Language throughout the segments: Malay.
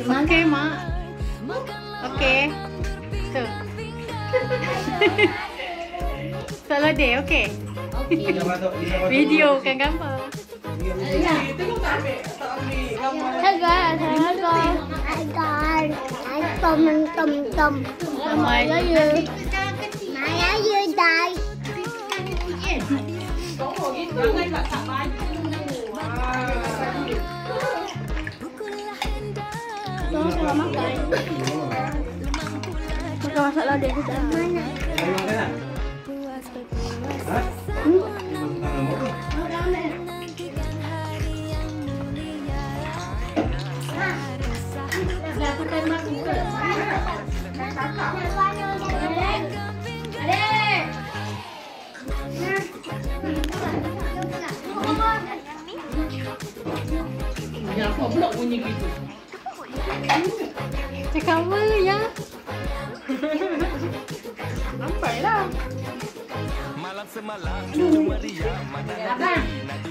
Okey, Mak. Okey. Tu. Salah dia, okey. Video bukan gambar. Bukan masalah dia ke dalam mana? Kenapa blok bunyi gitu? Cakap apa ya? Nampaklah. Malam semalam Abang,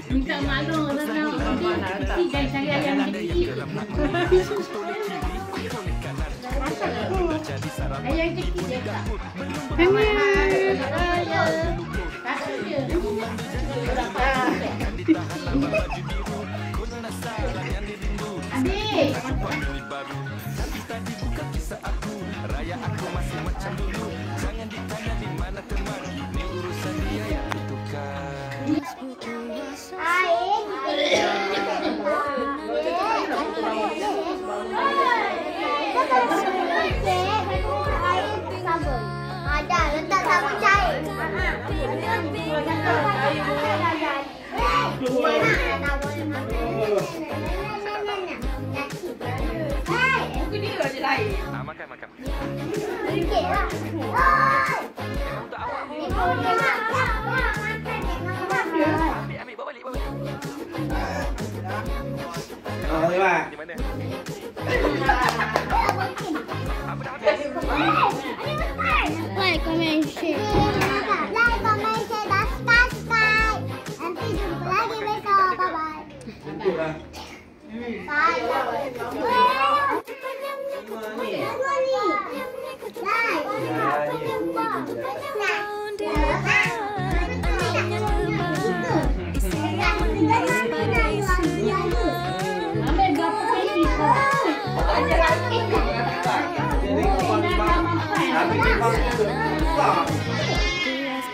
minta maklum nanti jangan cari ayam kecil. Ayam kecil dia tak. Adik. raya aku masih macam dulu. Jangan ditanya di mana teman. Ni urusan dia yang tentukan. Ada letak sabun cair. Makan. Sikit lah. Memang untuk awak. Ambil, bawa balik. Di mana? Like, comment, share. Like, comment, share, dan subscribe. Nanti jumpa lagi besok. Bye-bye.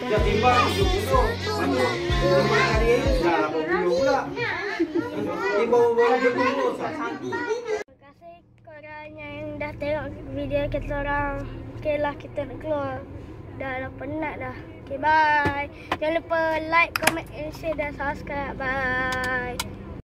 Dia timbang 70. Masuk hari ini sudah 80 pula. Timbang orang 70 sanggup. Terima kasih korang yang dah tengok video kita orang. Okay lah, kita nak keluar. Dah penat dah. Okay, bye. Jangan lupa like, comment, and share dan subscribe. Bye.